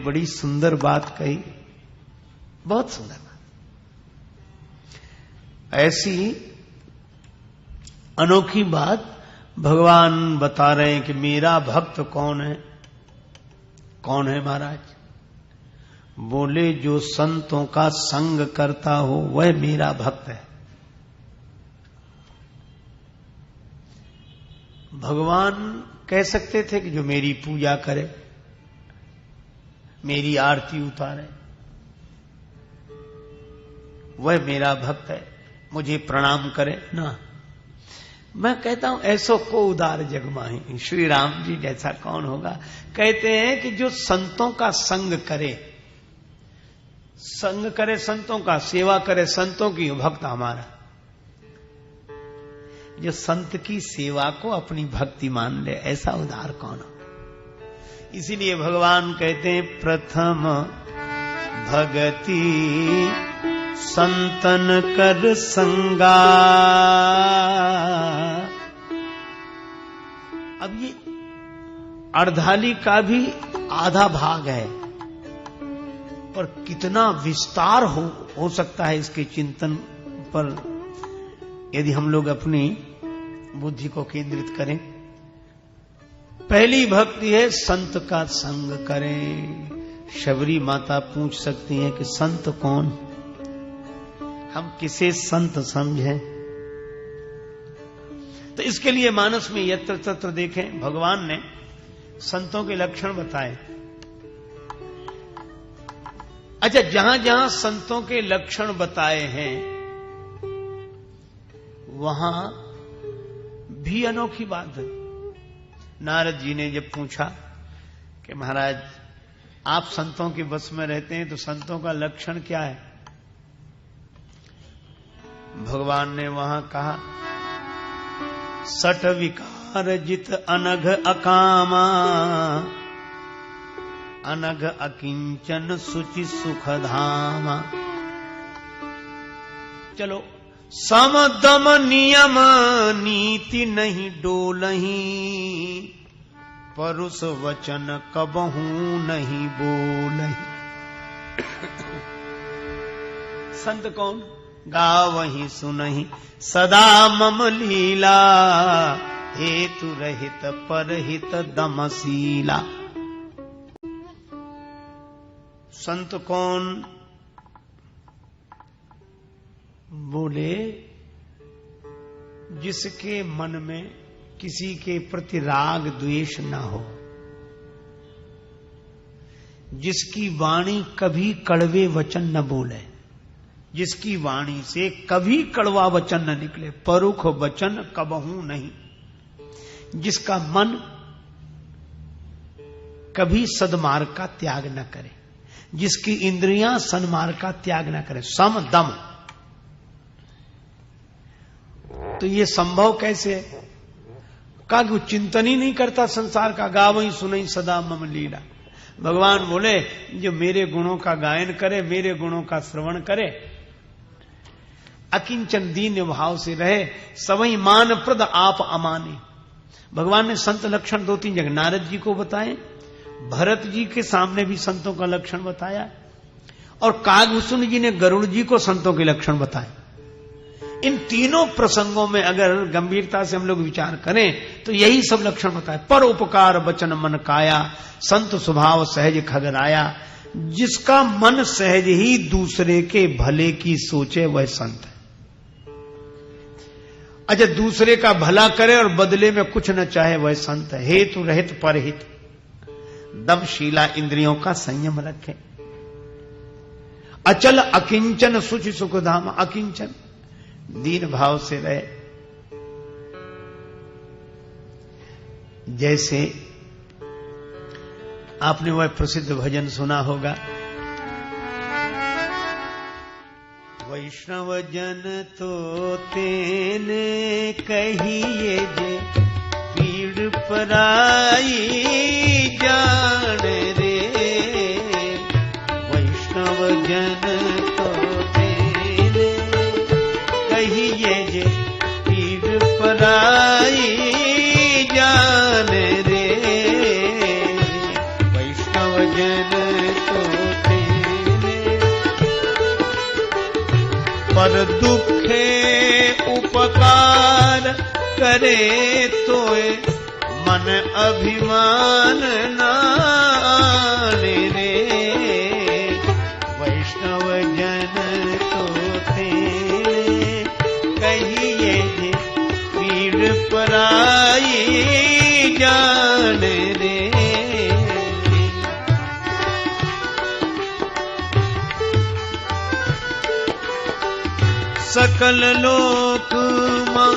बड़ी सुंदर बात कही, बहुत सुंदर बात। ऐसी अनोखी बात भगवान बता रहे हैं कि मेरा भक्त कौन है। कौन है महाराज? बोले जो संतों का संग करता हो वह मेरा भक्त है। भगवान कह सकते थे कि जो मेरी पूजा करे, मेरी आरती उतारे, वह मेरा भक्त है, मुझे प्रणाम करे ना। मैं कहता हूं ऐसो को उदार जग माही, श्री राम जी जैसा कौन होगा। कहते हैं कि जो संतों का संग करे, संग करे संतों का, सेवा करे संतों की, भक्त हमारा। जो संत की सेवा को अपनी भक्ति मान ले, ऐसा उदार कौन हो। इसीलिए भगवान कहते हैं प्रथम भगति संतन कर संगा। अब ये अर्धाली का भी आधा भाग है, पर कितना विस्तार हो सकता है इसके चिंतन पर यदि हम लोग अपनी बुद्धि को केंद्रित करें। पहली भक्ति है संत का संग करें। शबरी माता पूछ सकती हैं कि संत कौन, हम किसे संत समझें। तो इसके लिए मानस में यत्र तत्र देखें, भगवान ने संतों के लक्षण बताए। अच्छा, जहां जहां संतों के लक्षण बताए हैं वहां भी अनोखी बात है। नारद जी ने जब पूछा कि महाराज आप संतों के बस में रहते हैं तो संतों का लक्षण क्या है, भगवान ने वहां कहा सठ विकार जित अनघ अकामा, अनघ अकिंचन सुचि सुख धामा। चलो, सम दम नियम नीति नहीं डोलही, परुष वचन कबहू नहीं बोलही। संत कौन? गावही सुनही सदा मम लीला, हेतु रहित परहित दमशीला। संत कौन? बोले जिसके मन में किसी के प्रति राग द्वेष न हो, जिसकी वाणी कभी कड़वे वचन न बोले, जिसकी वाणी से कभी कड़वा वचन न निकले, परुख वचन कबहू नहीं, जिसका मन कभी सदमार्ग का त्याग न करे, जिसकी इंद्रियां सन्मार्ग का त्याग न करे, सम दम। तो ये संभव कैसे है? कहा कि वो चिंतन ही नहीं करता संसार का। गावही सुनई सदा मम लीला। भगवान बोले जो मेरे गुणों का गायन करे, मेरे गुणों का श्रवण करे, अकिंचन दीन भाव से रहे, सवई मान प्रद आप अमाने। भगवान ने संत लक्षण 2-3 जगह नारद जी को बताए, भरत जी के सामने भी संतों का लक्षण बताया, और कागभूषण जी ने गरुड़ जी को संतों के लक्षण बताए। इन तीनों प्रसंगों में अगर गंभीरता से हम लोग विचार करें तो यही सब लक्षण बताए। पर उपकार वचन मन काया, संत स्वभाव सहज खगराया। जिसका मन सहज ही दूसरे के भले की सोचे वह संत है। अच्छा, दूसरे का भला करे और बदले में कुछ न चाहे वह संत है। हेतु रहित परहित दमशीला, इंद्रियों का संयम रखे। अचल अकिंचन सुचि सुख धाम, अकिंचन दीन भाव से रहे। जैसे आपने वह प्रसिद्ध भजन सुना होगा, वैष्णव जन तो तेने कहिए जे पीड़ पराई जान रे। वैष्णव जन तो तेने कहिए जे पीड़ पराई जान रे। वैष्णव जन पर दुखे उपकार करे तोए मन अभिमान नाने रे। वैष्णव जन तो थे कहिए जे पीड़ पराई जान रे। सकल लोक मां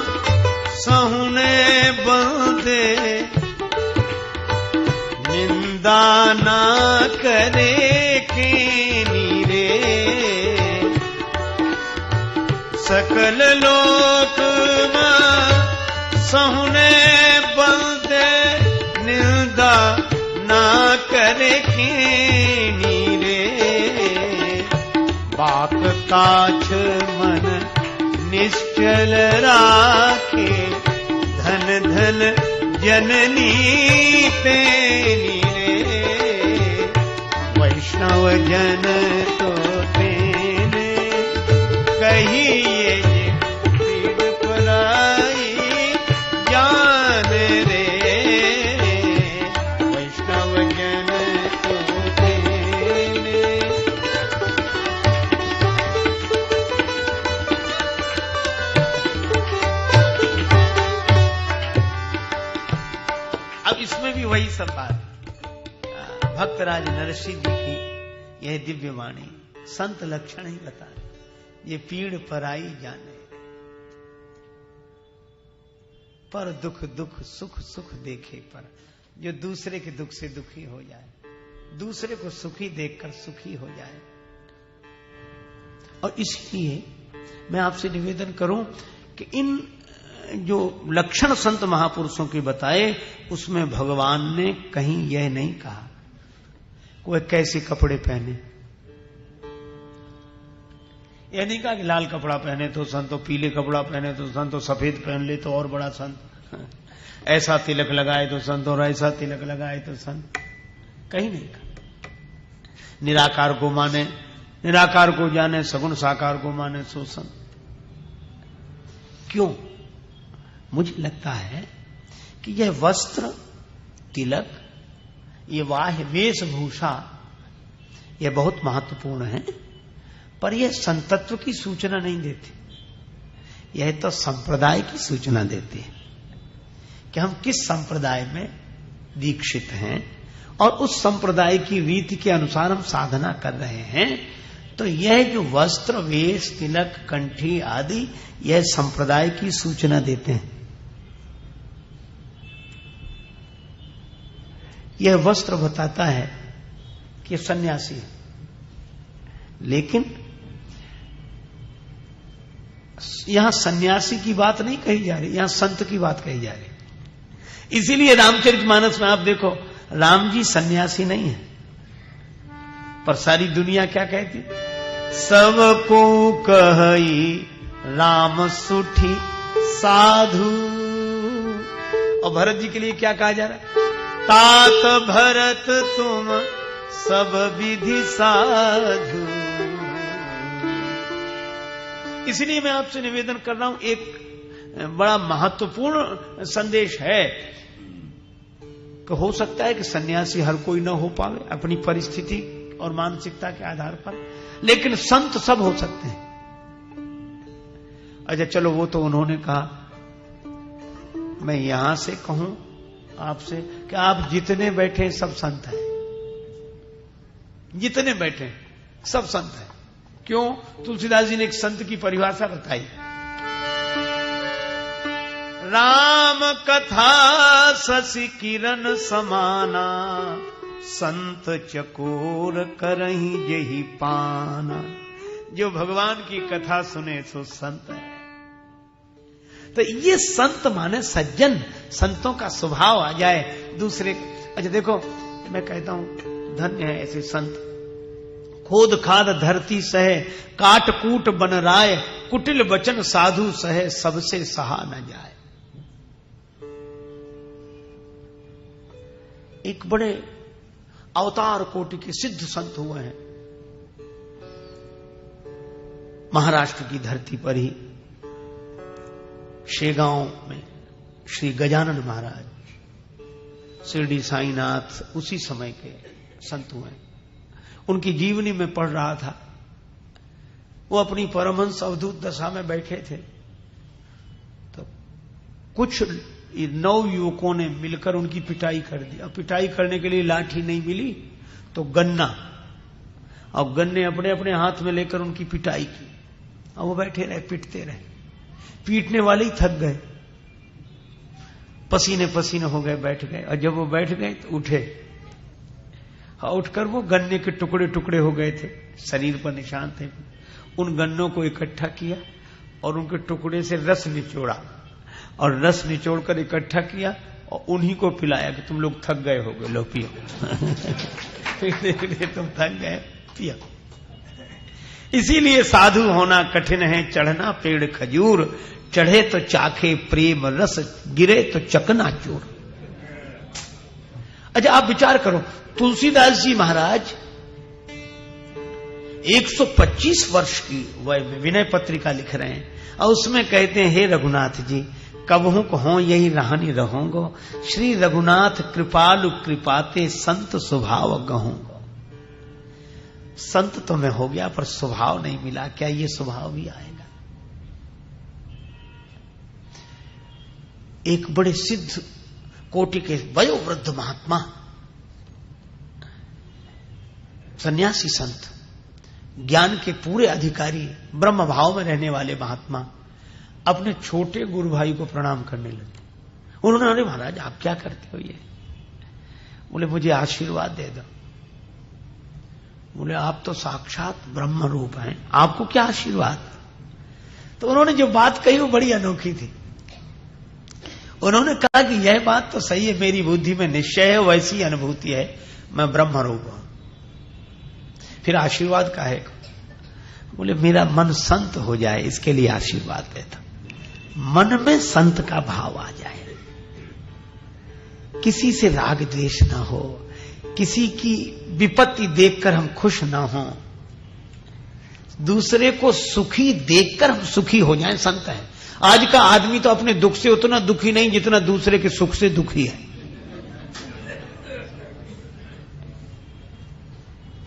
सहुने बंदे निंदा ना करे कीनी रे। सकल लोक मां सहुने बंदे निंदा ना करे कीनी रे। बात काछ मन निश्चल राखे धन धन जननी तेनी रे। वैष्णव जन तो तेने कहिए पीड़ पराई जान रे। वैष्णव जन तो तेने। अब इसमें भी वही सब बात, भक्तराज नरसिंह जी की यह दिव्य वाणी संत लक्षण ही बता रहे। ये पीड़ पराई जाने पर दुख दुख सुख सुख देखे पर। जो दूसरे के दुख से दुखी हो जाए, दूसरे को सुखी देखकर सुखी हो जाए। और इसलिए मैं आपसे निवेदन करूं कि इन जो लक्षण संत महापुरुषों के बताए उसमें भगवान ने कहीं यह नहीं कहा कोई कैसे कपड़े पहने। यह नहीं कहा कि लाल कपड़ा पहने तो संत, तो पीले कपड़ा पहने तो संत, तो सफेद पहन ले तो और बड़ा संत, ऐसा तिलक लगाए तो संत और ऐसा तिलक लगाए तो संत। कहीं नहीं कहा। निराकार को माने, निराकार को जाने, सगुण साकार को माने सो संत। क्यों? मुझे लगता है कि यह वस्त्र, तिलक, ये बाह्य वेशभूषा यह बहुत महत्वपूर्ण है, पर यह संतत्व की सूचना नहीं देते। यह तो संप्रदाय की सूचना देते हैं कि हम किस संप्रदाय में दीक्षित हैं और उस संप्रदाय की रीति के अनुसार हम साधना कर रहे हैं। तो यह जो वस्त्र, वेश, तिलक, कंठी आदि यह संप्रदाय की सूचना देते हैं। यह वस्त्र बताता है कि सन्यासी है, लेकिन यहां सन्यासी की बात नहीं कही जा रही, यहां संत की बात कही जा रही। इसीलिए रामचरितमानस में आप देखो राम जी सन्यासी नहीं है, पर सारी दुनिया क्या कहती? सबको कही राम सुठी साधु। और भरत जी के लिए क्या कहा जा रहा है? तात भरत तुम सब विधि साधु। इसलिए मैं आपसे निवेदन कर रहा हूं, एक बड़ा महत्वपूर्ण संदेश है कि हो सकता है कि सन्यासी हर कोई न हो पावे अपनी परिस्थिति और मानसिकता के आधार पर, लेकिन संत सब हो सकते हैं। अच्छा चलो, वो तो उन्होंने कहा। मैं यहां से कहूं आपसे कि आप जितने बैठे सब संत हैं, जितने बैठे सब संत हैं। क्यों? तुलसीदास जी ने एक संत की परिभाषा बताई। राम कथा शशि किरण समाना, संत चकोर करही जेहि पाना। जो भगवान की कथा सुने सो संत है। तो ये संत माने सज्जन, संतों का स्वभाव आ जाए दूसरे। अच्छा देखो, मैं कहता हूं धन्य है ऐसे संत। खोद खाद धरती सहे, काट कूट बन राय, कुटिल वचन साधु सहे, सबसे सहा न जाए। एक बड़े अवतार कोटि के सिद्ध संत हुए हैं, महाराष्ट्र की धरती पर ही शेगांव में श्री गजानन महाराज, शिरडी साईनाथ उसी समय के संत हुए। उनकी जीवनी में पढ़ रहा था। वो अपनी परमहंस अवधूत दशा में बैठे थे, तो कुछ 9 युवकों ने मिलकर उनकी पिटाई कर दी। अब पिटाई करने के लिए लाठी नहीं मिली तो गन्ना, और गन्ने अपने अपने हाथ में लेकर उनकी पिटाई की। अब वो बैठे रहे, पीटते रहे। पीटने वाले ही थक गए, पसीने पसीने हो गए, बैठ गए। और जब वो बैठ गए तो उठे, उठकर वो गन्ने के टुकड़े टुकड़े हो गए थे, शरीर पर निशान थे। उन गन्नों को इकट्ठा किया और उनके टुकड़े से रस निचोड़ा, और रस निचोड़कर इकट्ठा किया और उन्हीं को पिलाया कि तुम लोग थक गए होगे, लो पियो। तुम थक गए, पियो। इसीलिए साधु होना कठिन है, चढ़ना पेड़ खजूर, चढ़े तो चाखे प्रेम रस, गिरे तो चकना चूर। अच्छा, आप विचार करो, तुलसीदास जी महाराज 125 वर्ष की वय में विनय पत्रिका लिख रहे हैं, और उसमें कहते हैं, हे रघुनाथ जी, कबहू कहो यही रहानी रहोगो, श्री रघुनाथ कृपालु कृपाते संत स्वभाव गहोगो। संत तो मैं हो गया पर स्वभाव नहीं मिला, क्या ये स्वभाव भी आएगा? एक बड़े सिद्ध कोटि के वयोवृद्ध महात्मा, सन्यासी संत, ज्ञान के पूरे अधिकारी, ब्रह्म भाव में रहने वाले महात्मा अपने छोटे गुरु भाई को प्रणाम करने लगे। उन्होंने, अरे महाराज आप क्या करते हो ये? बोले मुझे आशीर्वाद दे दो। बोले आप तो साक्षात ब्रह्म रूप हैं, आपको क्या आशीर्वाद? तो उन्होंने जो बात कही वो बड़ी अनोखी थी। उन्होंने कहा कि यह बात तो सही है, मेरी बुद्धि में निश्चय है, वैसी अनुभूति है, मैं ब्रह्म रूप हूं। फिर आशीर्वाद का है? बोले मेरा मन संत हो जाए, इसके लिए आशीर्वाद देता। मन में संत का भाव आ जाए, किसी से राग द्वेष ना हो, किसी की विपत्ति देखकर हम खुश ना हो, दूसरे को सुखी देखकर हम सुखी हो जाएं, संत है। आज का आदमी तो अपने दुख से उतना दुखी नहीं जितना दूसरे के सुख से दुखी है।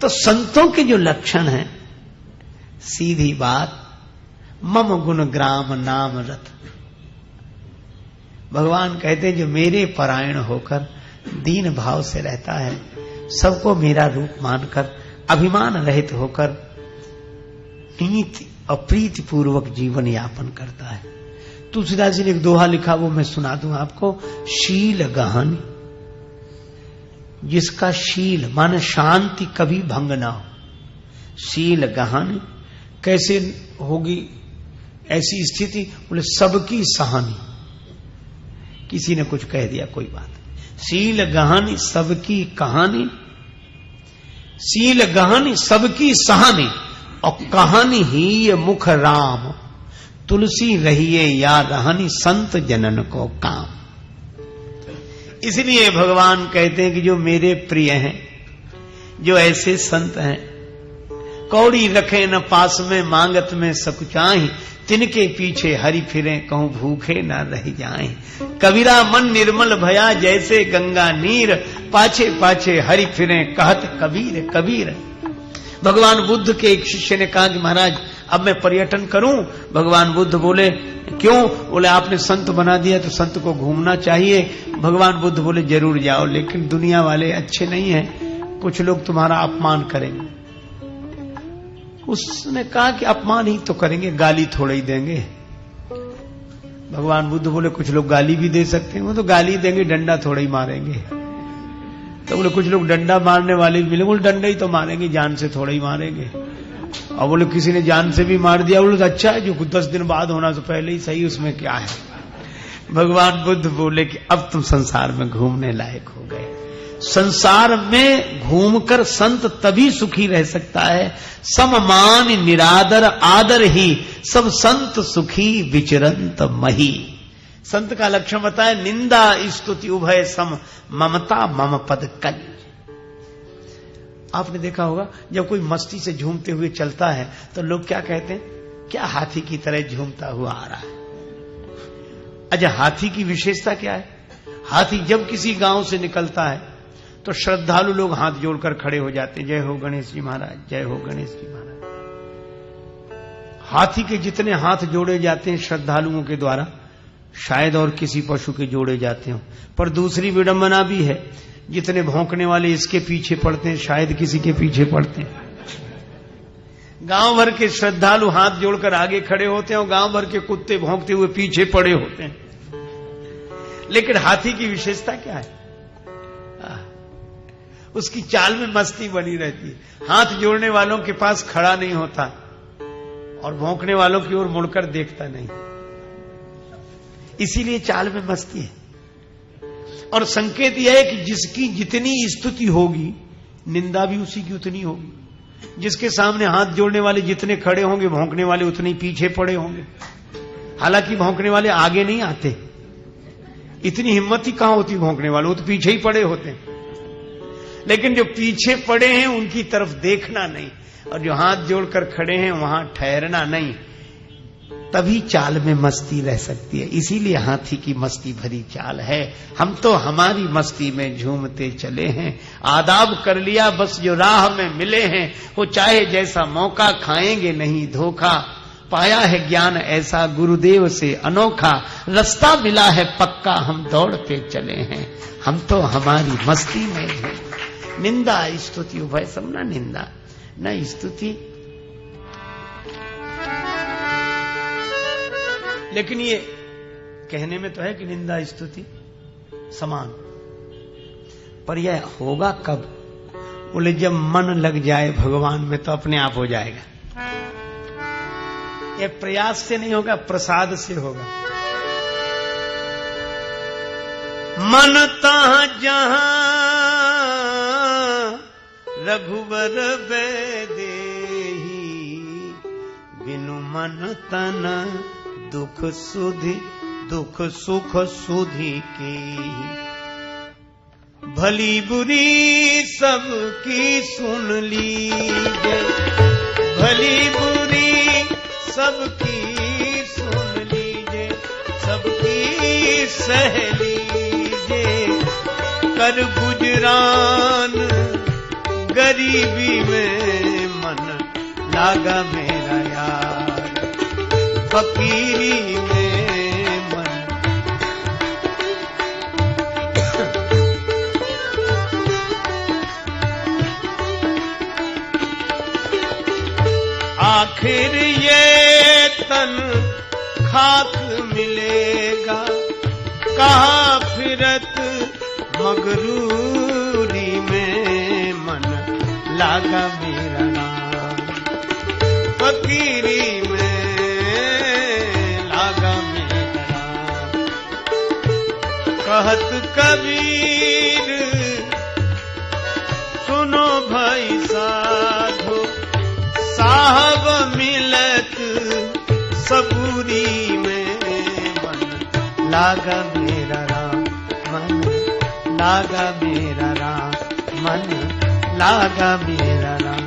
तो संतों के जो लक्षण हैं, सीधी बात, मम गुण ग्राम नाम रत। भगवान कहते हैं जो मेरे परायण होकर दीन भाव से रहता है, सबको मेरा रूप मानकर अभिमान रहित होकर नीति और प्रीति पूर्वक जीवन यापन करता है। तुलसीदास जी ने एक दोहा लिखा, वो मैं सुना दूं आपको। शील गहन, जिसका शील माने शांति कभी भंग ना हो। शील गहन कैसे होगी ऐसी स्थिति? बोले सबकी सहानी, किसी ने कुछ कह दिया कोई बात, शील गहन सबकी कहानी, शील गहन सबकी सहानी, और कहानी ही ये मुख राम, तुलसी रहिए या रहनी संत जनन को काम। इसलिए भगवान कहते हैं कि जो मेरे प्रिय हैं, जो ऐसे संत हैं, कौड़ी रखे न पास में मांगत में सकुचाही, तिनके पीछे हरि फिरे कहूं भूखे न रह जाएं। कबीरा मन निर्मल भया जैसे गंगा नीर, पाछे पाछे हरि फिरे कहत कबीर कबीर। भगवान बुद्ध के एक शिष्य ने कहा कि महाराज अब मैं पर्यटन करूं? भगवान बुद्ध बोले क्यों? बोले आपने संत बना दिया तो संत को घूमना चाहिए। भगवान बुद्ध बोले जरूर जाओ, लेकिन दुनिया वाले अच्छे नहीं हैं, कुछ लोग तुम्हारा अपमान करेंगे। उसने कहा कि अपमान ही तो करेंगे, गाली थोड़ा ही देंगे। भगवान बुद्ध बोले कुछ लोग गाली भी दे सकते हैं, वो तो गाली देंगे, डंडा थोड़ा ही मारेंगे। तो बोले कुछ लोग डंडा मारने वाले भी मिले, बोले डंडा ही तो मारेंगे, जान से थोड़ा ही मारेंगे। और बोले किसी ने जान से भी मार दिया, बोले तो अच्छा है, जो 10 दिन बाद होना तो पहले ही सही, उसमें क्या है। भगवान बुद्ध बोले कि अब तुम संसार में घूमने लायक हो गए। संसार में घूमकर संत तभी सुखी रह सकता है, सममान निरादर आदर ही सब संत सुखी विचरंत मही। संत का लक्षण बताए, निंदा स्तुति उभय सम, ममता मम पद कंज। आपने देखा होगा जब कोई मस्ती से झूमते हुए चलता है तो लोग क्या कहते हैं? क्या हाथी की तरह झूमता हुआ आ रहा है। अच्छा, हाथी की विशेषता क्या है? हाथी जब किसी गांव से निकलता है तो श्रद्धालु लोग हाथ जोड़कर खड़े हो जाते हैं, जय हो गणेश जी महाराज, जय हो गणेश जी महाराज। हाथी के जितने हाथ जोड़े जाते हैं श्रद्धालुओं के द्वारा, शायद और किसी पशु के जोड़े जाते हो। पर दूसरी विडंबना भी है, जितने भौंकने वाले इसके पीछे पड़ते हैं, शायद किसी के पीछे पड़ते हैं। गांव भर के श्रद्धालु हाथ जोड़कर आगे खड़े होते हैं और गांव भर के कुत्ते भौंकते हुए पीछे पड़े होते हैं। लेकिन हाथी की विशेषता क्या है? उसकी चाल में मस्ती बनी रहती है। हाथ जोड़ने वालों के पास खड़ा नहीं होता और भौंकने वालों की ओर मुड़कर देखता नहीं, इसीलिए चाल में मस्ती है। और संकेत यह है कि जिसकी जितनी स्तुति होगी, निंदा भी उसी की उतनी होगी। जिसके सामने हाथ जोड़ने वाले जितने खड़े होंगे, भौंकने वाले उतने पीछे पड़े होंगे। हालांकि भौंकने वाले आगे नहीं आते, इतनी हिम्मत ही कहां होती भौंकने वाले, वो तो पीछे ही पड़े होते हैं। लेकिन जो पीछे पड़े हैं उनकी तरफ देखना नहीं, और जो हाथ जोड़कर खड़े हैं वहां ठहरना नहीं, तभी चाल में मस्ती रह सकती है। इसीलिए हाथी की मस्ती भरी चाल है। हम तो हमारी मस्ती में झूमते चले हैं, आदाब कर लिया बस जो राह में मिले हैं, वो चाहे जैसा मौका खाएंगे नहीं धोखा। पाया है ज्ञान ऐसा गुरुदेव से अनोखा, रास्ता मिला है पक्का हम दौड़ते चले हैं। हम तो हमारी मस्ती में हैं। निंदा स्तुति उभय सब, न निंदा न स्तुति। लेकिन ये कहने में तो है कि निंदा स्तुति समान, पर यह होगा कब? बोले जब मन लग जाए भगवान में तो अपने आप हो जाएगा। यह प्रयास से नहीं होगा, प्रसाद से होगा। मन तहाँ जहां रघुवर बेदेही, बिनु मन तन दुख सुख सुधि की। भली बुरी सबकी सुन लीजिए, भली बुरी सबकी सुन लीजिए, सबकी सह लीजिए। कर गुजरान गरीबी में मन लागा मेरा यार, फकीरी में मन। आखिर ये तन खाक मिलेगा, कहाँ फिरत मगरूरी में मन लागा मेरा नाम, फकीरी में कहत कबीर सुनो भाई साधो, साहब मिलत सबूरी में मन लागा मेरा राम, मन लागा मेरा राम, मन लागा मेरा राम।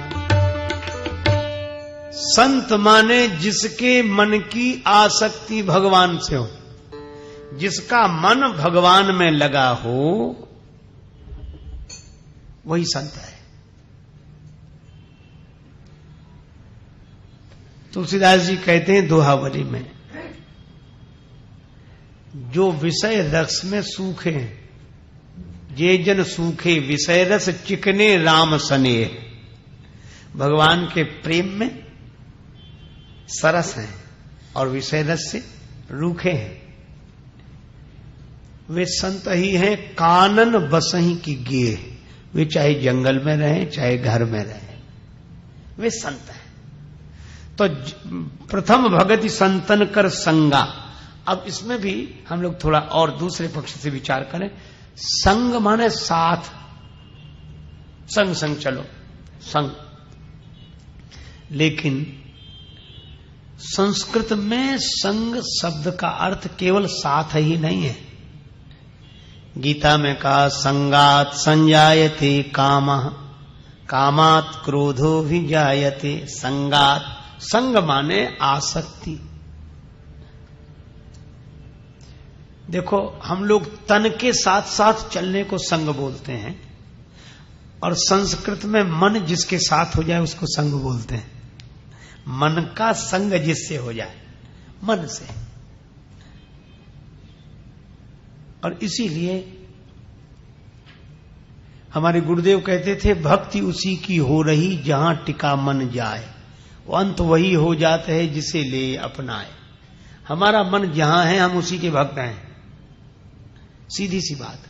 संत माने जिसके मन की आसक्ति भगवान से हो, जिसका मन भगवान में लगा हो, वही संत है। तुलसीदास जी कहते हैं दोहावली में, जो विषय रस में सूखे, जे जन सूखे विषय रस चिकने राम सनेह। भगवान के प्रेम में सरस हैं और विषय रस से रूखे हैं। वे संत ही हैं कानन बसही की गे। वे चाहे जंगल में रहें चाहे घर में रहें, वे संत हैं। तो प्रथम भगति संतन कर संगा। अब इसमें भी हम लोग थोड़ा और दूसरे पक्ष से विचार करें। संग माने साथ, संग संग चलो, संग। लेकिन संस्कृत में संग शब्द का अर्थ केवल साथ ही नहीं है। गीता में कहा संगात संजायते कामः, कामात् क्रोधो भी जायते। संगात संग माने आसक्ति। देखो, हम लोग तन के साथ साथ चलने को संग बोलते हैं, और संस्कृत में मन जिसके साथ हो जाए उसको संग बोलते हैं। मन का संग जिससे हो जाए, मन से। और इसीलिए हमारे गुरुदेव कहते थे, भक्ति उसी की हो रही जहां टिका मन जाए, वो अंत वही हो जाता है जिसे ले अपनाए। हमारा मन जहां है हम उसी के भक्त हैं, सीधी सी बात।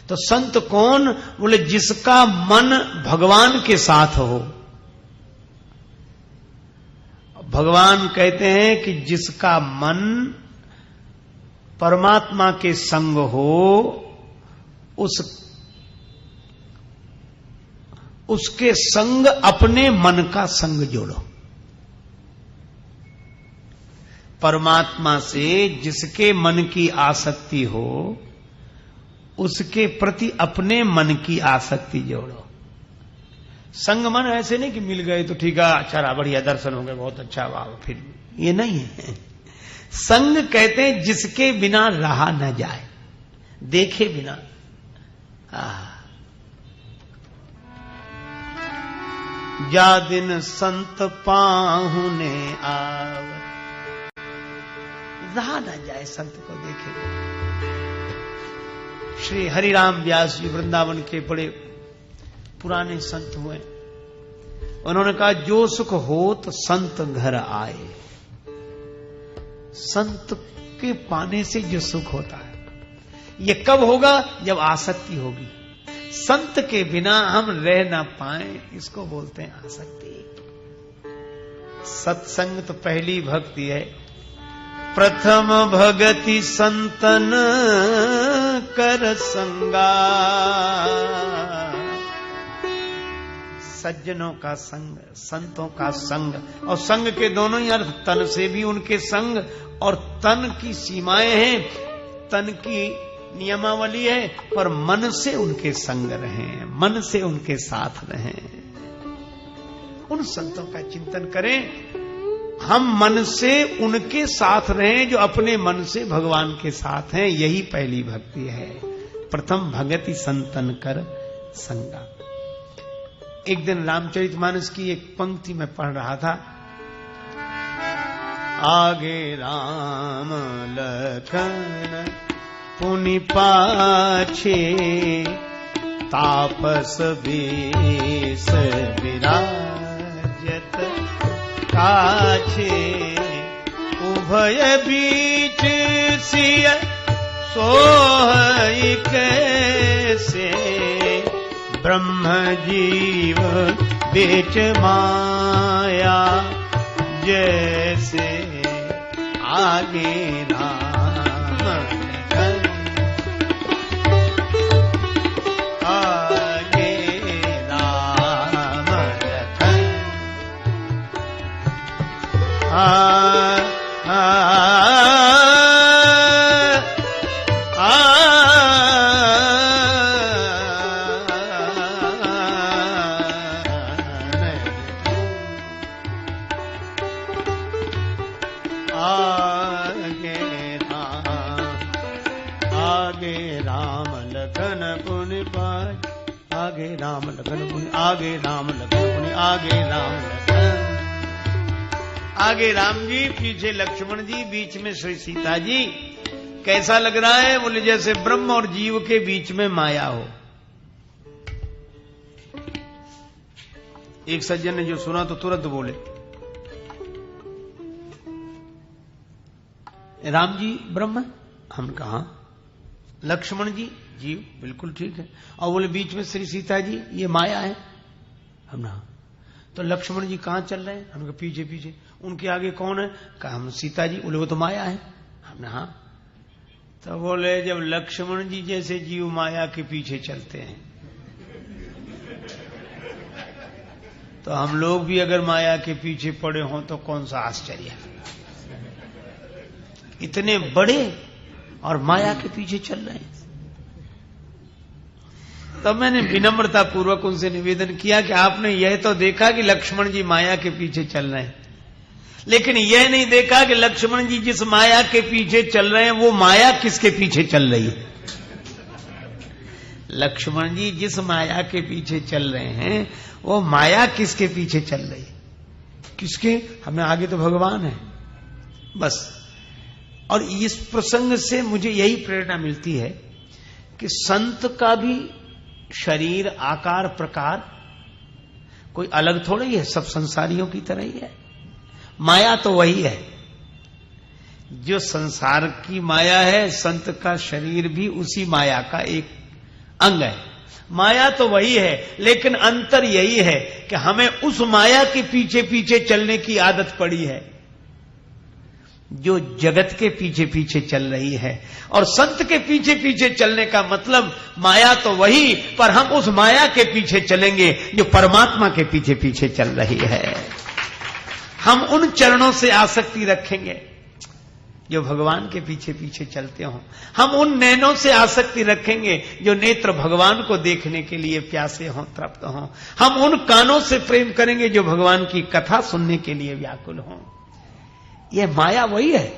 तो संत कौन? बोले जिसका मन भगवान के साथ हो। भगवान कहते हैं कि जिसका मन परमात्मा के संग हो, उसके संग अपने मन का संग जोड़ो। परमात्मा से जिसके मन की आसक्ति हो, उसके प्रति अपने मन की आसक्ति जोड़ो। संग मन ऐसे नहीं कि मिल गए तो ठीक है, अच्छा बढ़िया दर्शन हो गए, बहुत अच्छा, वाह, फिर ये नहीं है। संग कहते हैं जिसके बिना रहा न जाए, देखे बिना। जा दिन संत पाहुने आव, रहा न जाए संत को देखे बिना। श्री हरिराम व्यास जी वृंदावन के बड़े पुराने संत हुए। उन्होंने कहा, जो सुख होत संत घर आए। संत के पाने से जो सुख होता है, ये कब होगा? जब आसक्ति होगी। संत के बिना हम रह ना पाए, इसको बोलते हैं आसक्ति। सत्संग तो पहली भक्ति है। प्रथम भगति संतन कर संगा। सज्जनों का संग, संतों का संग। और संग के दोनों ही अर्थ, तन से भी उनके संग, और तन की सीमाएं हैं, तन की नियमावली है, पर मन से उनके संग रहें, मन से उनके साथ रहें। उन संतों का चिंतन करें, हम मन से उनके साथ रहें जो अपने मन से भगवान के साथ हैं। यही पहली भक्ति है। प्रथम भगति संतन कर संगा। एक दिन रामचरितमानस की एक पंक्ति में पढ़ रहा था। आगे राम लखन पुनि पाछे, तापस बेस विराजत काछे। उभय बीच सिय सोहई कैसे, ब्रह्म जीव बेच माया जैसे। आगे राम लखन, आगे राम लखन। आगे राम लखन, आगे राम लखन। आगे राम जी, पीछे लक्ष्मण जी, बीच में श्री सीता जी। कैसा लग रहा है? बोले जैसे ब्रह्म और जीव के बीच में माया हो। एक सज्जन ने जो सुना तो तुरंत बोले, राम जी ब्रह्म? हम कहा। लक्ष्मण जी जीव? बिल्कुल ठीक है। और बोले बीच में श्री सीता जी, ये माया है। हम ना। तो लक्ष्मण जी कहां चल रहे हैं? हम कहा पीछे पीछे। उनके आगे कौन है? कहा हम सीता जी। बोले वो तो माया है। हमने हाँ। तो बोले जब लक्ष्मण जी जैसे जीव माया के पीछे चलते हैं, तो हम लोग भी अगर माया के पीछे पड़े हों तो कौन सा आश्चर्य। इतने बड़े और माया के पीछे चल रहे हैं। तब मैंने विनम्रता पूर्वक उनसे निवेदन किया कि आपने यह तो देखा कि लक्ष्मण जी माया के पीछे चल रहे हैं, लेकिन यह नहीं देखा कि लक्ष्मण जी जिस माया के पीछे चल रहे हैं वो माया किसके पीछे चल रही है। लक्ष्मण जी जिस माया के पीछे चल रहे हैं वो माया किसके पीछे चल रही है, किसके, हमें आगे तो भगवान है बस। और इस प्रसंग से मुझे यही प्रेरणा मिलती है कि संत का भी शरीर आकार प्रकार कोई अलग थोड़ा ही है, सब संसारियों की तरह ही है। माया तो वही है जो संसार की माया है, संत का शरीर भी उसी माया का एक अंग है। माया तो वही है, लेकिन अंतर यही है कि हमें उस माया के पीछे पीछे चलने की आदत पड़ी है जो जगत के पीछे पीछे चल रही है। और संत के पीछे पीछे चलने का मतलब माया तो वही, पर हम उस माया के पीछे चलेंगे जो परमात्मा के पीछे पीछे चल रही है। हम उन चरणों से आसक्ति रखेंगे जो भगवान के पीछे पीछे चलते हों। हम उन नैनों से आसक्ति रखेंगे जो नेत्र भगवान को देखने के लिए प्यासे हों, तृप्त हों। हम उन कानों से प्रेम करेंगे जो भगवान की कथा सुनने के लिए व्याकुल हों। यह माया वही है,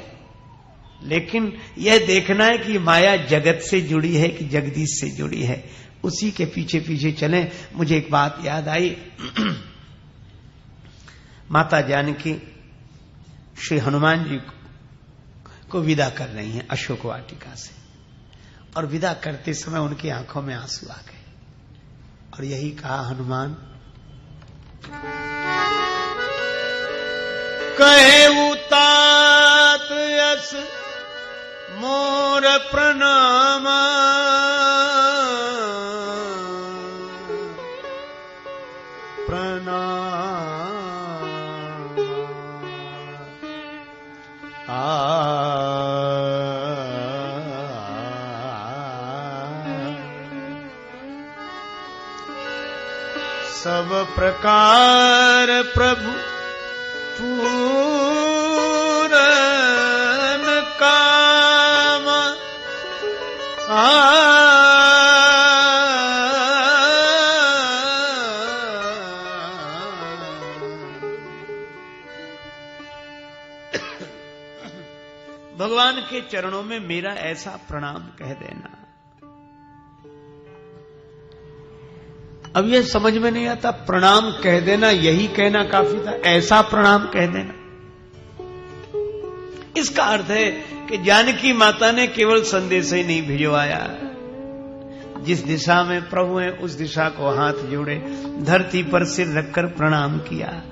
लेकिन यह देखना है कि माया जगत से जुड़ी है कि जगदीश से जुड़ी है, उसी के पीछे पीछे चलें। मुझे एक बात याद आई। माता जानकी श्री हनुमान जी को विदा कर रही हैं अशोक वाटिका से, और विदा करते समय उनकी आंखों में आंसू आ गए और यही कहा, हनुमान कहे उतात यस मोर प्रणाम, सब प्रकार प्रभु पूरन काम, भगवान के चरणों में मेरा ऐसा प्रणाम कह देना। अब यह समझ में नहीं आता, प्रणाम कह देना यही कहना काफी था, ऐसा प्रणाम कह देना। इसका अर्थ है कि जानकी माता ने केवल संदेश ही नहीं भिजवाया, जिस दिशा में प्रभु हैं उस दिशा को हाथ जोड़े, धरती पर सिर रखकर प्रणाम किया,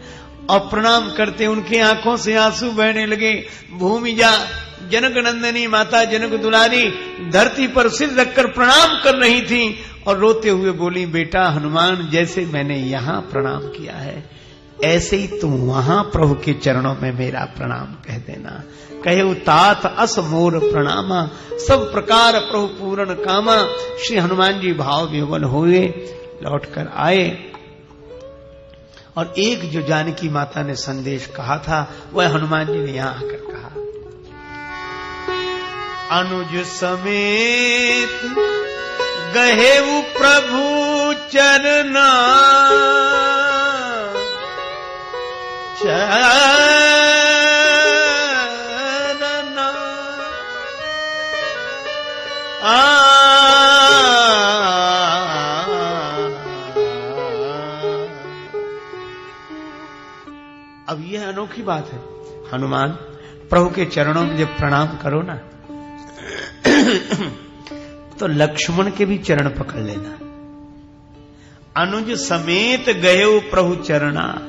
और प्रणाम करते उनकी आंखों से आंसू बहने लगे। भूमि जा जनक नंदनी माता जनक दुलारी धरती पर सिर रखकर प्रणाम कर रही थी और रोते हुए बोली, बेटा हनुमान, जैसे मैंने यहां प्रणाम किया है ऐसे ही तुम वहां प्रभु के चरणों में मेरा प्रणाम कह देना। कहे तात अस मोर प्रणामा, सब प्रकार प्रभु पूर्ण कामा। श्री हनुमान जी भाव विह्वल हुए, लौटकर आए, और एक जो जानकी माता ने संदेश कहा था वह हनुमान जी ने यहां आकर कहा, अनुज समेत गहेऊ प्रभु चरना, चरना अब यह अनोखी बात है, हनुमान प्रभु के चरणों में जब प्रणाम करो ना तो लक्ष्मण के भी चरण पकड़ लेना। अनुज समेत गए प्रभु चरणा,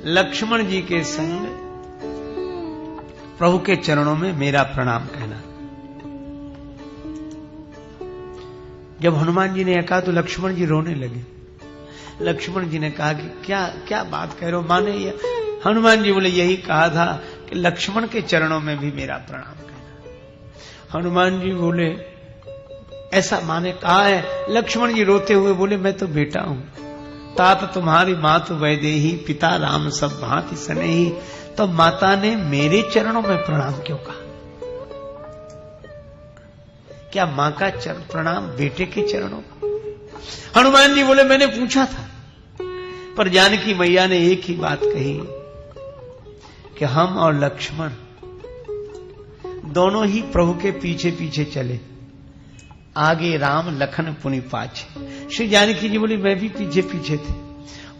लक्ष्मण जी के संग प्रभु के चरणों में मेरा प्रणाम कहना। जब हनुमान जी ने कहा तो लक्ष्मण जी रोने लगे। लक्ष्मण जी ने कहा कि क्या क्या बात कह रहे हो, माने ये? हनुमान जी बोले, यही कहा था कि लक्ष्मण के चरणों में भी मेरा प्रणाम कहना। हनुमान जी बोले, ऐसा माने कहा है? लक्ष्मण जी रोते हुए बोले, मैं तो बेटा हूं, तात तुम्हारी मात वैदेही, पिता राम सब भांति सनेही, तो माता ने मेरे चरणों में प्रणाम क्यों कहा? क्या मां का प्रणाम बेटे के चरणों का? हनुमान जी बोले, मैंने पूछा था, पर जानकी मैया ने एक ही बात कही कि हम और लक्ष्मण दोनों ही प्रभु के पीछे पीछे चले, आगे राम लखन पुनि पाछे। श्री जानकी जी बोली मैं भी पीछे पीछे थे,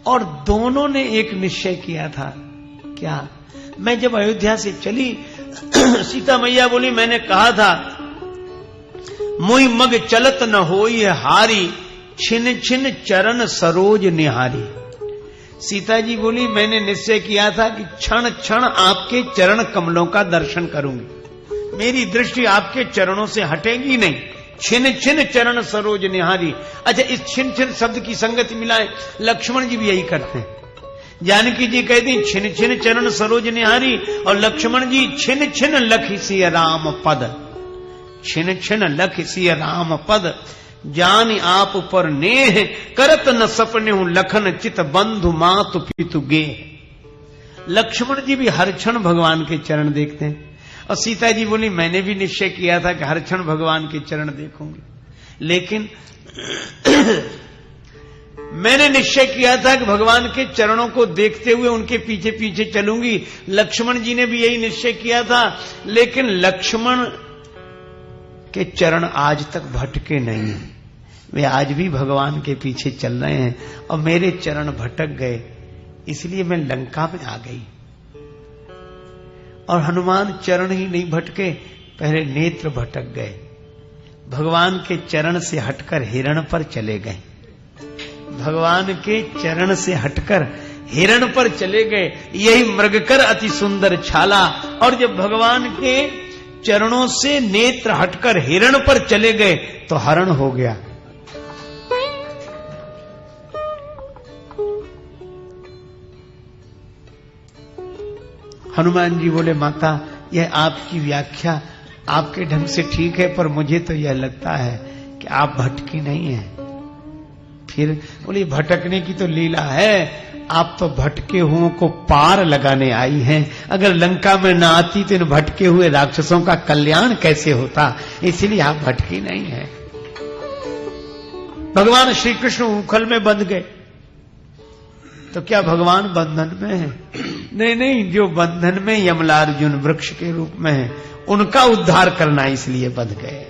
और दोनों ने एक निश्चय किया था। क्या? मैं जब अयोध्या से चली, सीता मैया बोली मैंने कहा था मुई मग चलत न होई हारी, छिन छिन चरण सरोज निहारी। सीता जी बोली मैंने निश्चय किया था कि क्षण क्षण आपके चरण कमलों का दर्शन करूंगी, मेरी दृष्टि आपके चरणों से हटेगी नहीं। छिन छिन चरण सरोज निहारी। अच्छा, इस छिन छिन शब्द की संगति मिलाए, लक्ष्मण जी भी यही करते हैं। जानकी जी कहती छिन छिन चरण सरोज निहारी, और लक्ष्मण जी छिन छिन लखि सिय राम पद। छिन छिन लखि सिय राम पद, जान आप पर नेह, करत न सपने लखन चित बंधु मातु पितु गे। लक्ष्मण जी भी हर क्षण भगवान के चरण देखते हैं, और सीता जी बोली मैंने भी निश्चय किया था कि हर क्षण भगवान के चरण देखूंगी, लेकिन मैंने निश्चय किया था कि भगवान के चरणों को देखते हुए उनके पीछे पीछे चलूंगी। लक्ष्मण जी ने भी यही निश्चय किया था, लेकिन लक्ष्मण के चरण आज तक भटके नहीं हैं, वे आज भी भगवान के पीछे चल रहे हैं, और मेरे चरण भटक गए, इसलिए मैं लंका में आ गई। और हनुमान चरण ही नहीं भटके, पहले नेत्र भटक गए, भगवान के चरण से हटकर हिरण पर चले गए। भगवान के चरण से हटकर हिरण पर चले गए, यही मृगकर अति सुंदर छाला। और जब भगवान के चरणों से नेत्र हटकर हिरण पर चले गए तो हरण हो गया। हनुमान जी बोले माता यह आपकी व्याख्या आपके ढंग से ठीक है, पर मुझे तो यह लगता है कि आप भटकी नहीं है। फिर बोली भटकने की तो लीला है, आप तो भटके हुओं को पार लगाने आई हैं। अगर लंका में ना आती तो इन भटके हुए राक्षसों का कल्याण कैसे होता, इसलिए आप भटकी नहीं है। भगवान श्री कृष्ण उखल में बंध गए, तो क्या भगवान बंधन में है? नहीं नहीं, जो बंधन में यमलार्जुन वृक्ष के रूप में है, उनका उद्धार करना इसलिए बंध गए।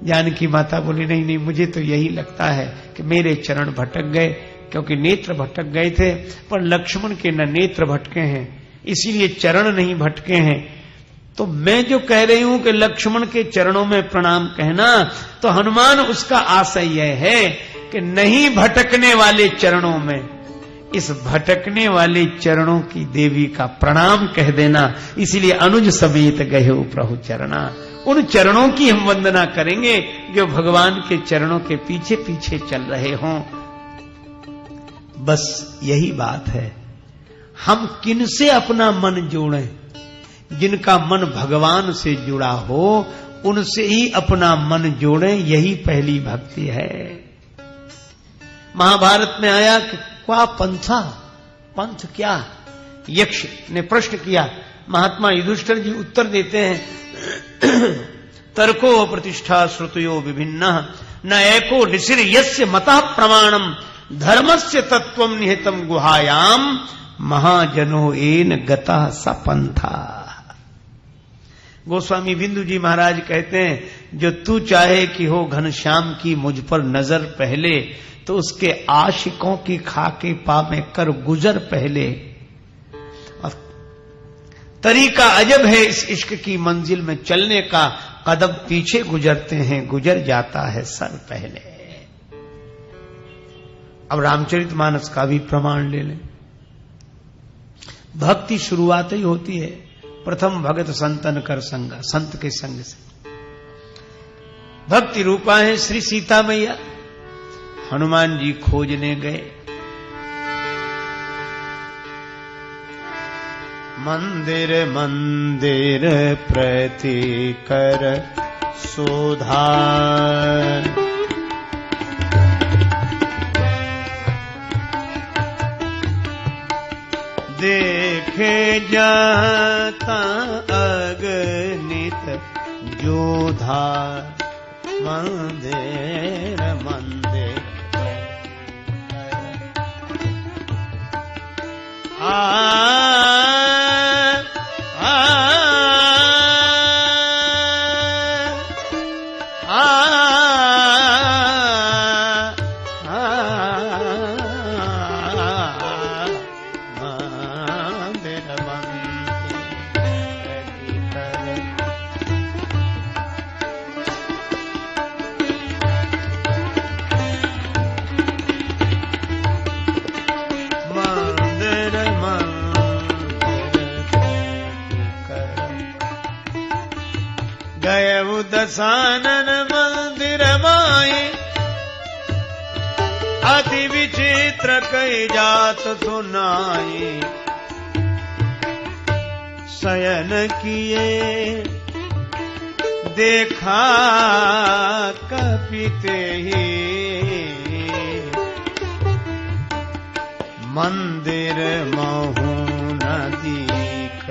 जानकी माता बोली नहीं नहीं, मुझे तो यही लगता है कि मेरे चरण भटक गए, क्योंकि नेत्र भटक गए थे, पर लक्ष्मण के न नेत्र भटके हैं, इसीलिए चरण नहीं भटके हैं। तो मैं जो कह रही हूं कि लक्ष्मण के चरणों में प्रणाम कहना, तो हनुमान उसका आशय यह है कि नहीं भटकने वाले चरणों में, इस भटकने वाले चरणों की देवी का प्रणाम कह देना। इसलिए अनुज समेत गए प्रभु चरणा, उन चरणों की हम वंदना करेंगे जो भगवान के चरणों के पीछे पीछे चल रहे हों। बस यही बात है, हम किनसे अपना मन जोड़ें? जिनका मन भगवान से जुड़ा हो उनसे ही अपना मन जोड़ें, यही पहली भक्ति है। महाभारत में आया कि क्या पंथा, पंथ क्या? यक्ष ने प्रश्न किया, महात्मा युधिष्ठिर जी उत्तर देते हैं तर्को प्रतिष्ठा श्रुतयो विभिन्न न एको ऋषिर यस्य मता प्रमाणम धर्मस्य तत्वम निहितम गुहायाम महाजनो एन गता सपंथा। गोस्वामी बिंदु जी महाराज कहते हैं जो तू चाहे कि हो घनश्याम की मुझ पर नजर पहले, तो उसके आशिकों की खाके पा में कर गुजर पहले। और तरीका अजब है इस इश्क की मंजिल में चलने का, कदम पीछे गुजरते हैं गुजर जाता है सर पहले। अब रामचरितमानस का भी प्रमाण ले लें। भक्ति शुरुआत ही होती है प्रथम भगत संतन कर संगा, संत के संग से। भक्ति रूपा है श्री सीता मैया। हनुमान जी खोजने गए, मंदिर मंदिर प्रति कर सुधार, देखे जाता अगणित जोधार, मंदिर मंदिर आ दसानन मंदिर माए अति विचित्र कई जात सुनाए शयन किए देखा कपिते ही मंदिर महु न दीख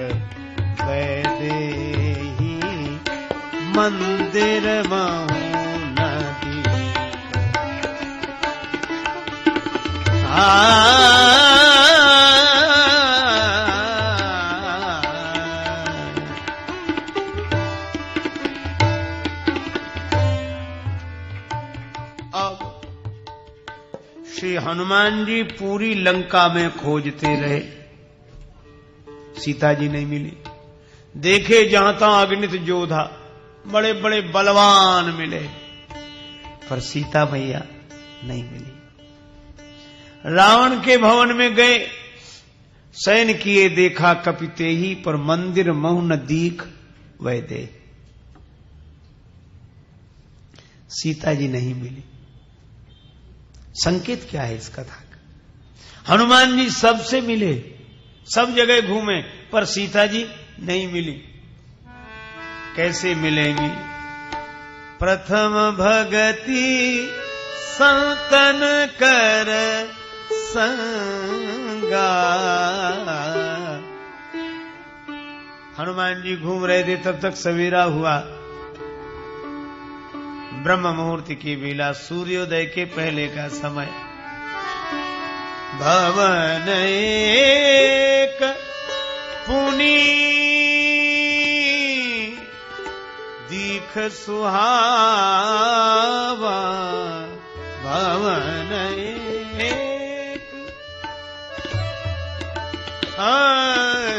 वैदे मंदिर महु नदी अब श्री हनुमान जी पूरी लंका में खोजते रहे, सीता जी नहीं मिली। देखे जहां तहां अगणित योद्धा, बड़े बड़े बलवान मिले, पर सीता मैया नहीं मिली। रावण के भवन में गए, शयन किए देखा कपिते ही, पर मंदिर महु न दीख वैदे। सीता जी नहीं मिली। संकेत क्या है इस कथा का? हनुमान जी सबसे मिले, सब जगह घूमे, पर सीता जी नहीं मिली। कैसे मिलेंगी? प्रथम भगति संतन कर संगा। हनुमान जी घूम रहे थे, तब तक सवेरा हुआ। ब्रह्म मुहूर्त की बेला, सूर्योदय के पहले का समय। भवन एक पुनी दीख सुहावा, भवन एक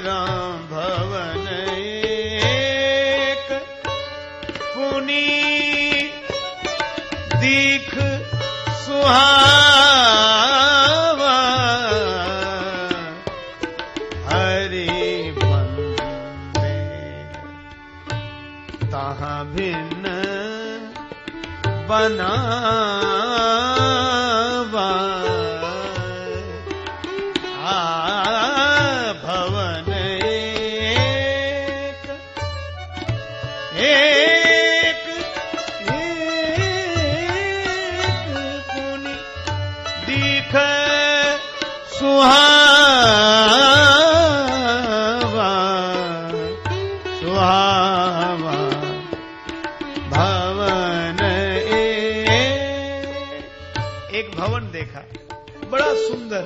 राम भवन एक पुनी दीख सुहावा, हरि बंदे तहाँ भिन्न बनावा, भवन एक पुनि दीख सुहावा, सुहावा भवन एक भवन देखा, बड़ा सुंदर।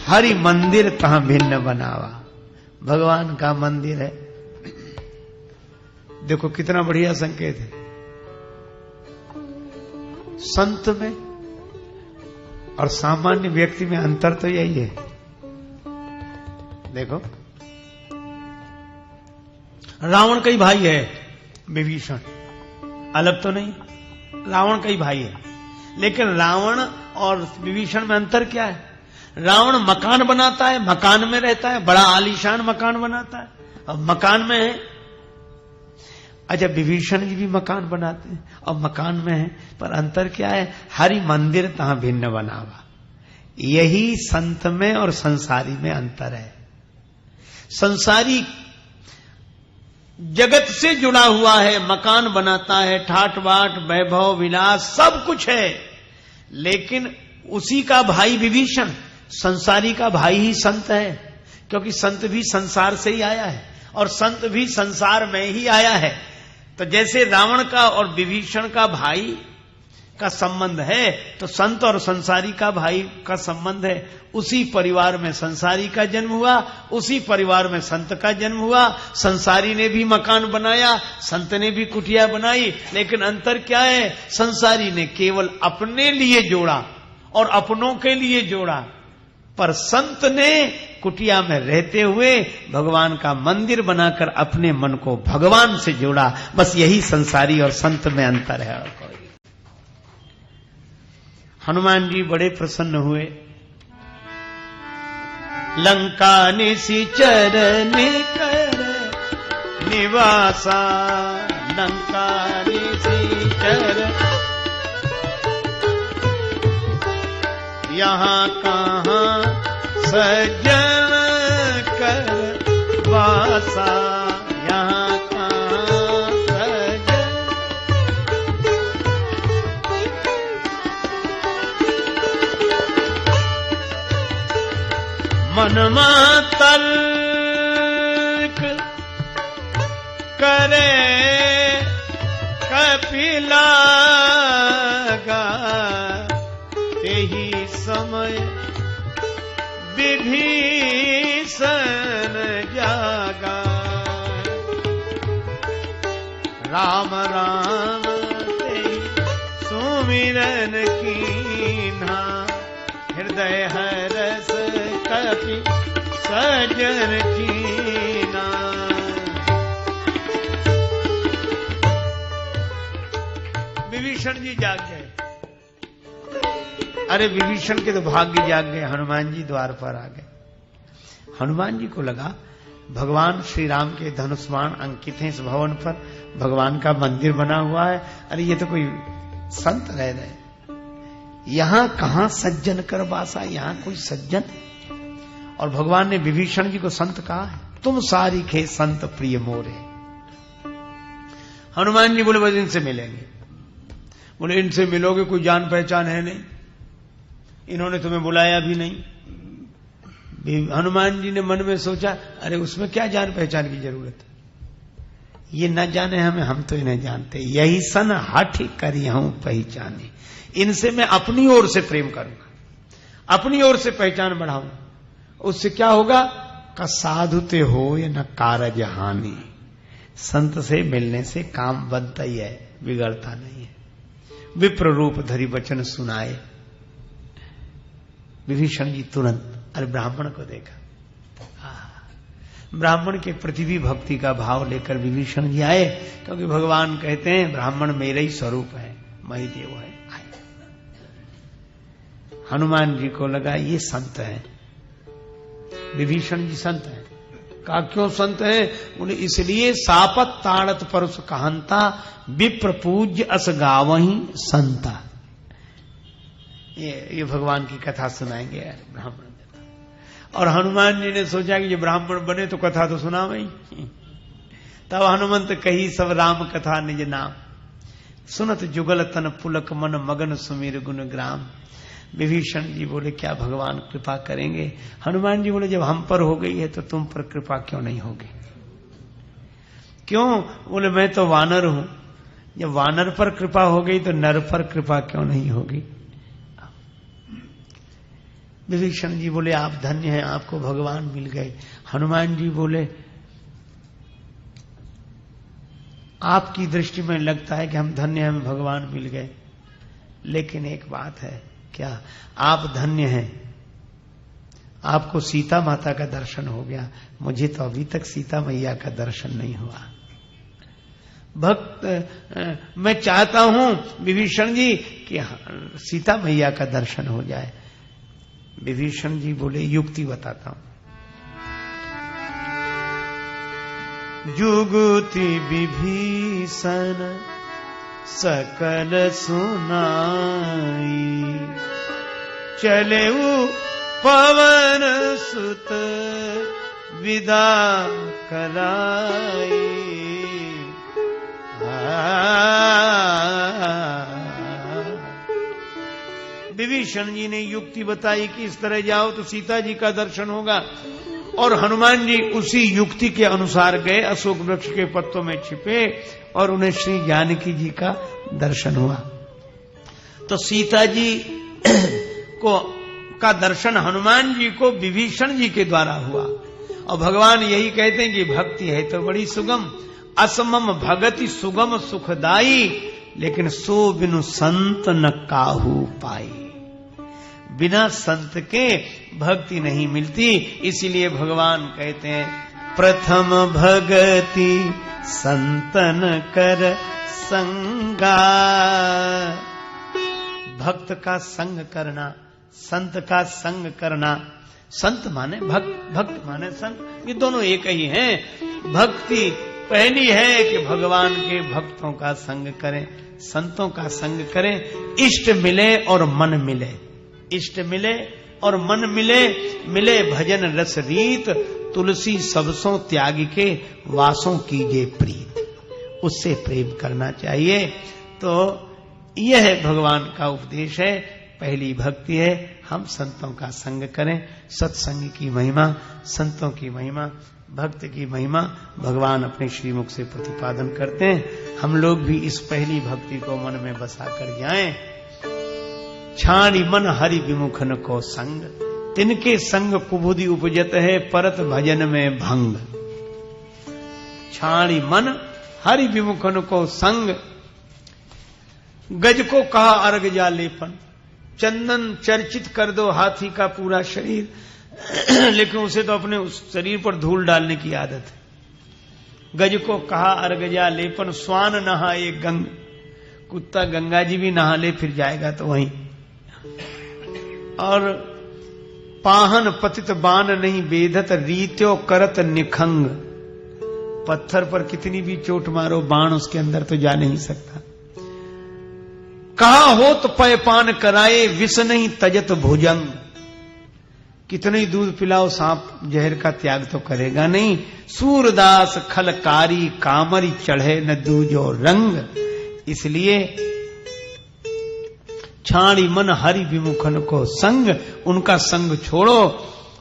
हरि मंदिर तहां भिन्न बनावा, भगवान का मंदिर है। देखो कितना बढ़िया संकेत है। संत में और सामान्य व्यक्ति में अंतर तो यही है। देखो रावण का ही भाई है विभीषण, अलग तो नहीं, रावण का ही भाई है। लेकिन रावण और विभीषण में अंतर क्या है? रावण मकान बनाता है, मकान में रहता है, बड़ा आलीशान मकान बनाता है, और मकान में है। अच्छा, विभीषण जी भी मकान बनाते हैं और मकान में है, पर अंतर क्या है? हरि मंदिर तहां भिन्न बनावा। यही संत में और संसारी में अंतर है। संसारी जगत से जुड़ा हुआ है, मकान बनाता है, ठाट बाट वैभव विलास सब कुछ है, लेकिन उसी का भाई विभीषण संसारी का भाई ही संत है, क्योंकि संत भी संसार से ही आया है और संत भी संसार में ही आया है। तो जैसे रावण का और विभीषण का भाई का संबंध है तो संत और संसारी का भाई का संबंध है। उसी परिवार में संसारी का जन्म हुआ, उसी परिवार में संत का जन्म हुआ। संसारी ने भी मकान बनाया, संत ने भी कुटिया बनाई, लेकिन अंतर क्या है? संसारी ने केवल अपने लिए जोड़ा और अपनों के लिए जोड़ा, पर संत ने कुटिया में रहते हुए भगवान का मंदिर बनाकर अपने मन को भगवान से जोड़ा। बस यही संसारी और संत में अंतर है। और कोई हनुमान जी बड़े प्रसन्न हुए। लंका निशिचर निकर निवासा, लंका निशिचर यहाँ कहाँ सज्जन कर वासा, यहाँ कहाँ सज्जन। मनमा तल्क करे कपिला यही समय विभीषण जागा। राम राम ते सुमिरन कीन्हा, हृदय हरस कपि सजन कीना। विभीषण जी जाग गए। अरे विभीषण के तो भाग्य जाग गए, हनुमान जी द्वार पर आ गए। हनुमान जी को लगा भगवान श्री राम के धनुष्मान अंकित हैं इस भवन पर, भगवान का मंदिर बना हुआ है। अरे ये तो कोई संत रह रहे, यहां कहां सज्जन कर बासा, यहां कोई सज्जन। और भगवान ने विभीषण जी को संत कहा है, तुम सारी खे संत प्रिय मोरे। हनुमान जी बोले बस इनसे मिलेंगे। बोले इनसे मिलोगे, कोई जान पहचान है नहीं, इन्होंने तुम्हें बुलाया भी नहीं। हनुमान जी ने मन में सोचा, अरे उसमें क्या जान पहचान की जरूरत है, ये न जाने हमें, हम तो इन्हें जानते। यही सन हठ करी हूं पहचाने, इनसे मैं अपनी ओर से प्रेम करूंगा, अपनी ओर से पहचान बढ़ाऊंगा। उससे क्या होगा? का साधुते हो या न कारज हानि। संत से मिलने से काम बनता ही है, बिगड़ता नहीं है। विप्र रूप धरी वचन सुनाए। विभीषण जी तुरंत अरे ब्राह्मण को देखा, ब्राह्मण के प्रति भी भक्ति का भाव लेकर विभीषण जी आए, क्योंकि भगवान कहते हैं ब्राह्मण मेरा ही स्वरूप है, मही देव है। आए हनुमान जी को लगा ये संत है, विभीषण जी संत है। कहा क्यों संत है? बोले इसलिए सापत ताड़त परुष कहंता, विप्र पूज्य अस गावहीं संता। ये भगवान की कथा सुनाएंगे यार ब्राह्मण। और हनुमान जी ने सोचा कि ये ब्राह्मण बने तो कथा तो सुना वही। तब हनुमंत कही सब राम कथा निज नाम, सुनत जुगल तन पुलक मन मगन सुमीर गुण ग्राम। विभीषण जी बोले क्या भगवान कृपा करेंगे? हनुमान जी बोले जब हम पर हो गई है तो तुम पर कृपा क्यों नहीं होगी? क्यों? बोले मैं तो वानर हूं, जब वानर पर कृपा हो गई तो नर पर कृपा क्यों नहीं होगी? विभीषण जी बोले आप धन्य हैं, आपको भगवान मिल गए। हनुमान जी बोले आपकी दृष्टि में लगता है कि हम धन्य हैं, हमें भगवान मिल गए, लेकिन एक बात है। क्या? आप धन्य हैं, आपको सीता माता का दर्शन हो गया, मुझे तो अभी तक सीता मैया का दर्शन नहीं हुआ। भक्त मैं चाहता हूं विभीषण जी कि सीता मैया का दर्शन हो जाए। विभीषण जी बोले युक्ति बताता हूं। जुगुति विभीषण सकल सुनाई, चलेऊ पवन सुत विदा कराई। विभीषण जी ने युक्ति बताई कि इस तरह जाओ तो सीता जी का दर्शन होगा, और हनुमान जी उसी युक्ति के अनुसार गए, अशोक वृक्ष के पत्तों में छिपे और उन्हें श्री जानकी जी का दर्शन हुआ। तो सीता जी को का दर्शन हनुमान जी को विभीषण जी के द्वारा हुआ। और भगवान यही कहते हैं कि भक्ति है तो बड़ी सुगम, असमम भगति सुगम सुखदाई, लेकिन सो बिनु संत न काहू पाई। बिना संत के भक्ति नहीं मिलती। इसीलिए भगवान कहते हैं प्रथम भगति संतन कर संगा। भक्त का संग करना, संत का संग करना। संत माने भक्त, भक्त माने संत, ये दोनों एक ही हैं। भक्ति पहली है कि भगवान के भक्तों का संग करें, संतों का संग करें। इष्ट मिले और मन मिले, इष्ट मिले और मन मिले, मिले भजन रस रीत, तुलसी सबसों त्याग के वासों कीजिए प्रीत। उससे प्रेम करना चाहिए। तो यह भगवान का उपदेश है। पहली भक्ति है हम संतों का संग करें। सत्संग की महिमा, संतों की महिमा, भक्त की महिमा भगवान अपने श्रीमुख से प्रतिपादन करते हैं। हम लोग भी इस पहली भक्ति को मन में बसा कर जाएं। छाणी मन हरि विमुखन को संग, तिनके संग कुबुद्धि उपजत है, परत भजन में भंग। छाणी मन हरि विमुखन को संग। गज को कहा अर्घ जा लेपन, चंदन चर्चित कर दो हाथी का पूरा शरीर, लेकिन उसे तो अपने उस शरीर पर धूल डालने की आदत है। गज को कहा अर्घ जा लेपन, स्वान नहाए गंग। कुत्ता गंगा जी भी नहा ले फिर जाएगा तो वहीं। और पाहन पतित बान नहीं बेधत, रीत्यो करत निखंग। पत्थर पर कितनी भी चोट मारो, बाण उसके अंदर तो जा नहीं सकता। कहा हो तो पयपान कराए, विष नहीं तजत भुजंग। कितने ही दूध पिलाओ, सांप जहर का त्याग तो करेगा नहीं। सूरदास खलकारी, कामरी चढ़े न दूजो रंग। इसलिए छाणी मन हरि विमुखन को संग, उनका संग छोड़ो।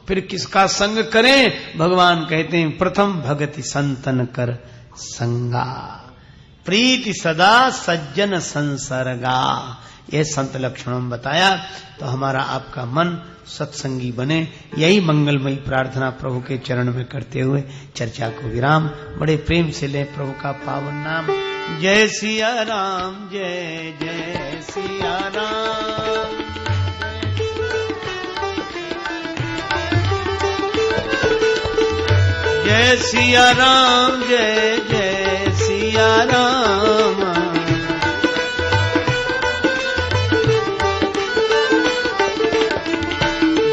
फिर किसका संग करें? भगवान कहते हैं प्रथम भगति संतन कर संगा, प्रीति सदा सज्जन संसर्गा। यह संत लक्षणों में बताया। तो हमारा आपका मन सत्संगी बने, यही मंगलमयी प्रार्थना प्रभु के चरण में करते हुए चर्चा को विराम बड़े प्रेम से ले प्रभु का पावन नाम। जय सिया राम, जय जय सिया राम। जय सिया राम, जय जय सिया राम।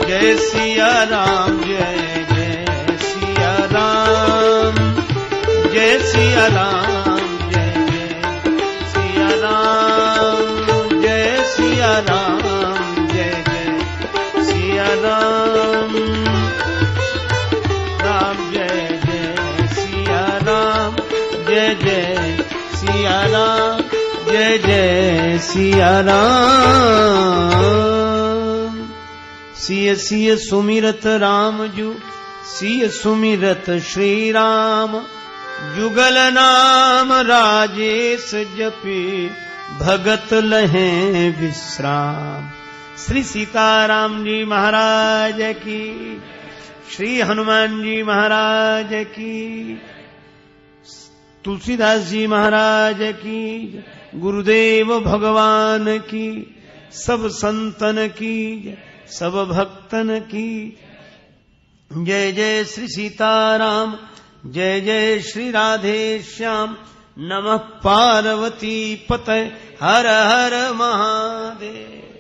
जय सिया राम, जय जय सिया राम। जय सिया राम, जय जय सिया राम। जय सिया राम, जय जय सिया राम। राम जय जय सिया राम, जय जय सिया राम, जय जय सिया राम। सिय सिय सुमिरत राम जू, सिय सुमिरत श्री राम। जुगल नाम राजेश जपी, भगत लहे विश्राम। श्री सीताराम जी महाराज की, श्री हनुमान जी महाराज की, तुलसीदास जी महाराज की, गुरुदेव भगवान की, सब संतन की, सब भक्तन की। जय जय श्री सीताराम, जय जय श्री राधे श्याम। नमः पार्वती पतये, हर हर महादेव।